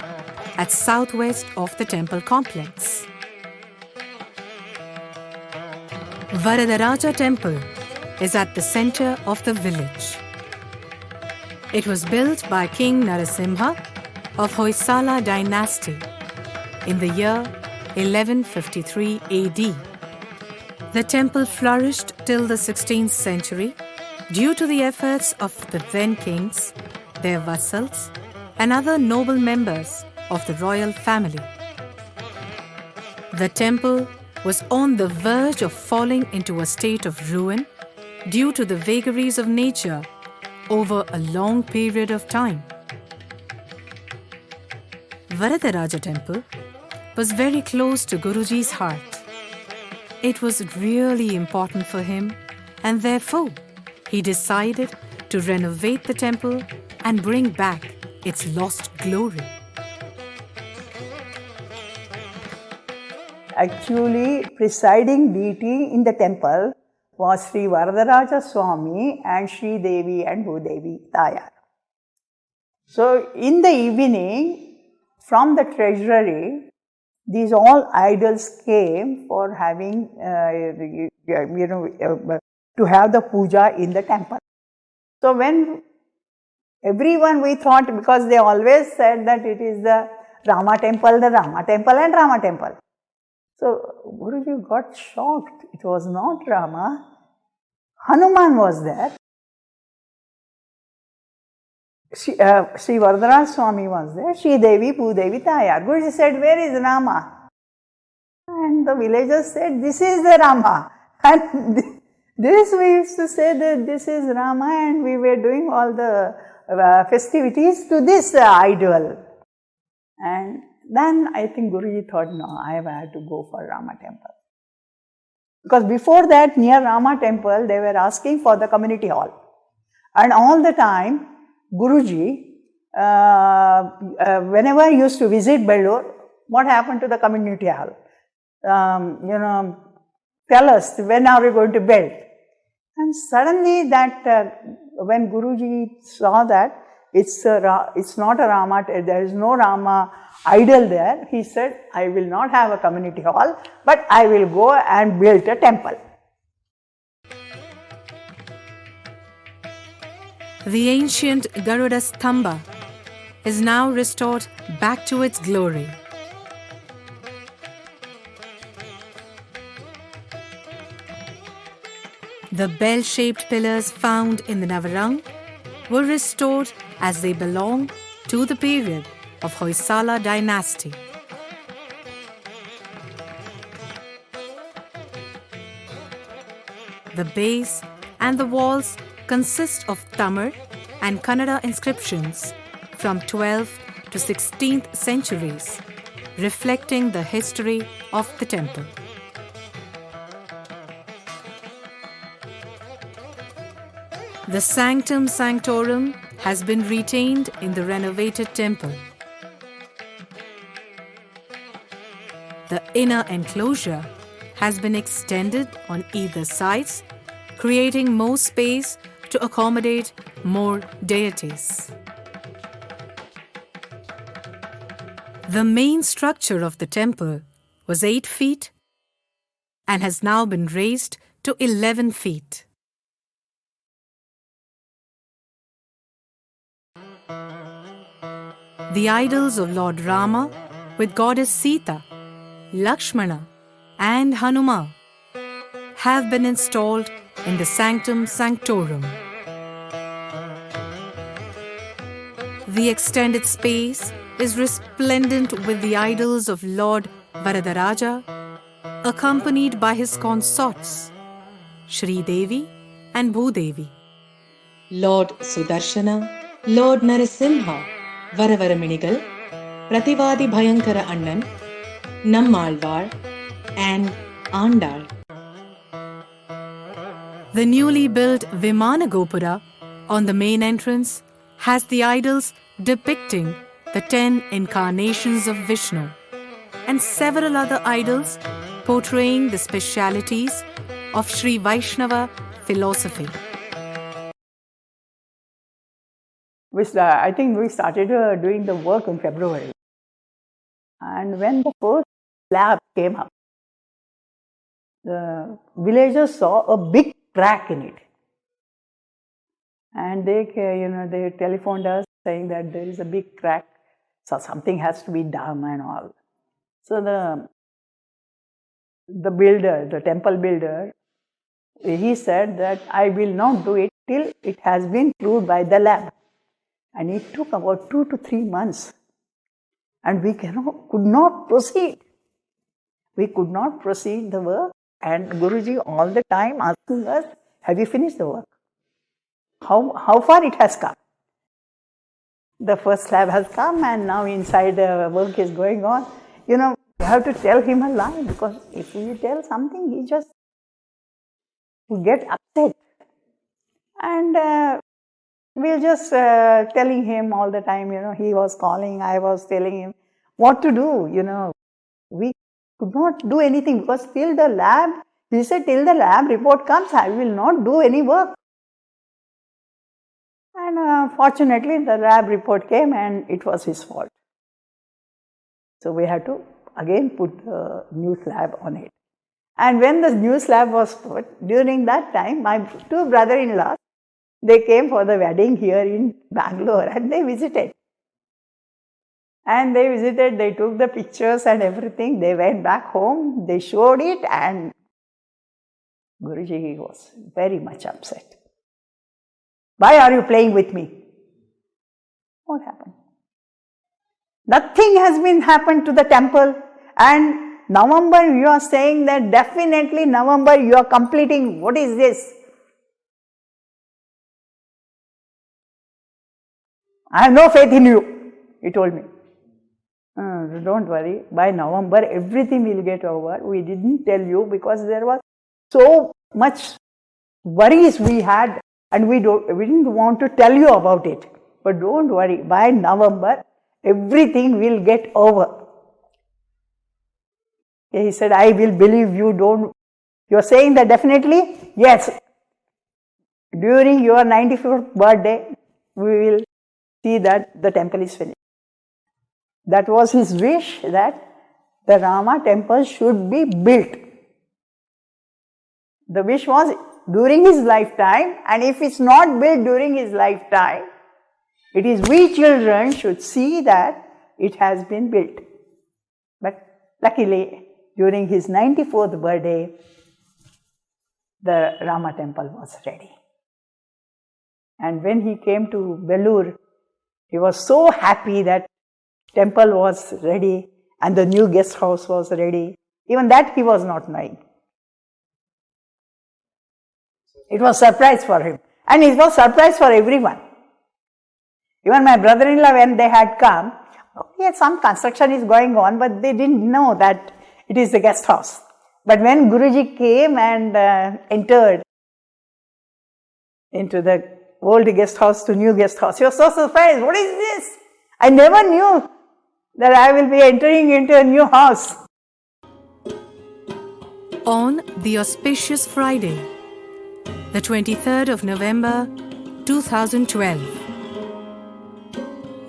at southwest of the temple complex. Varadaraja temple is at the center of the village. It was built by King Narasimha of Hoysala dynasty in the year 1153 AD. The temple flourished till the 16th century due to the efforts of the then kings, their vassals, and other noble members of the royal family. The temple was on the verge of falling into a state of ruin due to the vagaries of nature over a long period of time. Varadaraja temple was very close to Guruji's heart. It was really important for him, and therefore he decided to renovate the temple and bring back its lost glory. Actually, presiding deity in the temple was Sri Varadaraja Swami and Sri Devi and Bhudevi Tayar. So, in the evening, from the treasury, these all idols came for having, to have the puja in the temple. So, when everyone we thought, because they always said that it is the Rama temple and Rama temple. So, Guruji got shocked. It was not Rama. Hanuman was there. Sri Varadaraja Swami was there. Sri Devi, Bhudevi Tayar. Guruji said, where is Rama? And the villagers said, this is the Rama. And this we used to say that this is Rama, and we were doing all the festivities to this idol. And then I think Guruji thought, no, I have to go for Rama temple. Because before that, near Rama temple, they were asking for the community hall. And all the time, Guruji, whenever he used to visit Belur, what happened to the community hall? Tell us, when are we going to build? And suddenly that, when Guruji saw that, it's not a Rama, there is no Rama idol there, he said, I will not have a community hall, but I will go and build a temple. The ancient Garuda Stamba is now restored back to its glory. The bell-shaped pillars found in the Navarang were restored as they belong to the period of Hoysala dynasty. The base and the walls consist of Tamil and Kannada inscriptions from 12th to 16th centuries, reflecting the history of the temple. The Sanctum Sanctorum has been retained in the renovated temple. The inner enclosure has been extended on either sides, creating more space to accommodate more deities. The main structure of the temple was 8 feet and has now been raised to 11 feet. The idols of Lord Rama with goddess Sita, Lakshmana and Hanuman have been installed in the Sanctum Sanctorum. The extended space is resplendent with the idols of Lord Varadaraja, accompanied by his consorts, Shri Devi and Bhudevi. Lord Sudarshana, Lord Narasimha, Varavaraminigal, Prativadi Bhayankara Annan, Nammalvar, and Andal. The newly built Vimana Gopura on the main entrance has the idols depicting the 10 incarnations of Vishnu and several other idols portraying the specialities of Sri Vaishnava philosophy. I think we started doing the work in February. And when the first slab came up, the villagers saw a big crack in it. And they telephoned us saying that there is a big crack, so something has to be done and all. So the builder, the temple builder, he said that I will not do it till it has been proved by the lab. And it took about 2 to 3 months. And we could not proceed. We could not proceed the work. And Guruji all the time asking us, have you finished the work? How far it has come? The first slab has come and now inside the work is going on. You have to tell him a lie, because if you tell something, he just will get upset. And we're just telling him all the time, he was calling, I was telling him what to do, We could not do anything because he said, till the lab report comes, I will not do any work. And fortunately, the lab report came and it was his fault. So we had to again put the new slab on it. And when the new slab was put, during that time, my 2 brother-in-laws, they came for the wedding here in Bangalore and they visited. And they took the pictures and everything. They went back home, they showed it, and Guruji was very much upset. Why are you playing with me? What happened? Nothing has been happened to the temple. And November, you are saying that definitely November you are completing. What is this? I have no faith in you, he told me. Don't worry, by November everything will get over. We didn't tell you because there was so much worries we had and we didn't want to tell you about it. But don't worry, by November everything will get over. He said, I will believe you. You're saying that definitely? Yes. During your 94th birthday, we will see that the temple is finished. That was his wish, that the Rama temple should be built. The wish was during his lifetime, and if it's not built during his lifetime, it is we children should see that it has been built. But luckily, during his 94th birthday, the Rama temple was ready. And when he came to Belur, he was so happy that temple was ready and the new guest house was ready. Even that he was not knowing. It was a surprise for him. And it was a surprise for everyone. Even my brother-in-law, when they had come, yes, some construction is going on, but they didn't know that it is the guest house. But when Guruji came and entered into the old guest house to new guest house, he was so surprised. What is this? I never knew that I will be entering into a new house. On the auspicious Friday, the 23rd of November 2012,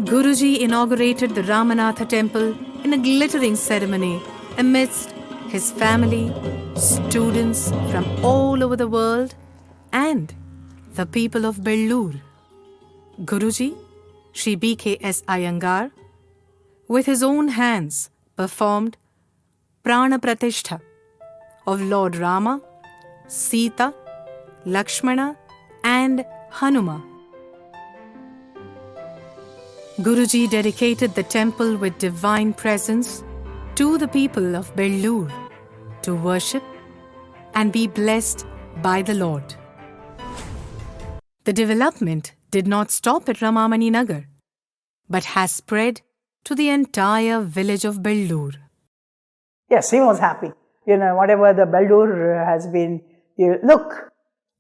Guruji inaugurated the Ramanatha temple in a glittering ceremony amidst his family, students from all over the world, and the people of Belur. Guruji, Sri B.K.S. Iyengar, with his own hands performed Prana Pratishtha of Lord Rama, Sita, Lakshmana and Hanuma. Guruji dedicated the temple with divine presence to the people of Bellur to worship and be blessed by the Lord. The development did not stop at Ramamani Nagar, but has spread to the entire village of Bellur. Yes, he was happy. Whatever the Bellur has been, look,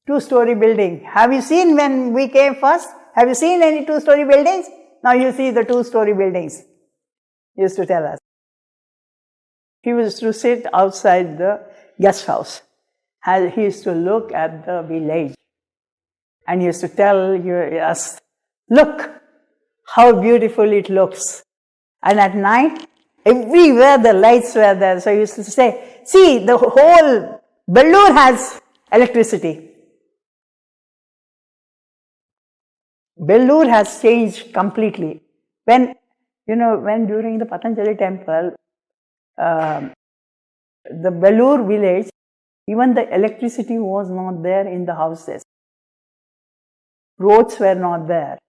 2-story building. Have you seen when we came first? Have you seen any 2-story buildings? Now you see the 2-story buildings. He used to tell us. He used to sit outside the guest house. He used to look at the village. And he used to tell us, look how beautiful it looks. And at night, everywhere the lights were there. So he used to say, see, the whole Bellur has electricity. Bellur has changed completely. When during the Patanjali temple, the Bellur village, even the electricity was not there in the houses. Roads were not there.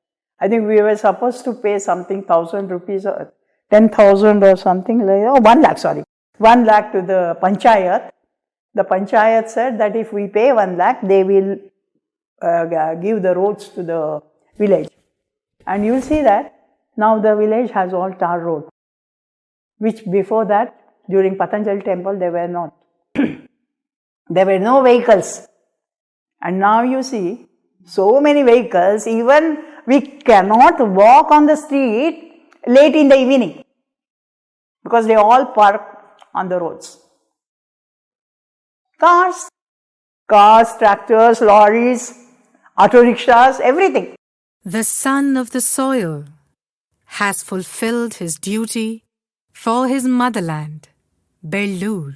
I think we were supposed to pay something 1,000 rupees or 10,000 or something like 1 lakh, sorry. 1 lakh to the Panchayat. The Panchayat said that if we pay 1 lakh, they will give the roads to the village. And you'll see that now the village has all tar road, which before that, during Patanjali temple, they were not. There were no vehicles. And now you see so many vehicles, even we cannot walk on the street late in the evening because they all park on the roads. Cars, tractors, lorries, auto rickshaws, everything. The son of the soil has fulfilled his duty for his motherland, Bellur.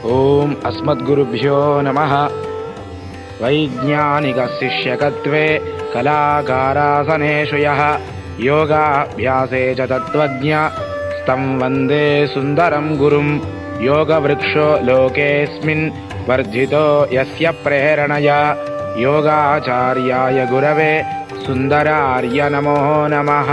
ॐ अस्मद्गुरुभ्यो नमः। वैज्ञानिकशिष्यकत्वे कलाकारासनेषु यः योगाभ्यासे च तत्त्वज्ञ तं वन्दे सुन्दरं गुरुं। योगवृक्षो लोकेऽस्मिन् वर्धितो यस्य प्रेरणया योगाचार्याय गुरवे सुन्दरार्य नमो नमः।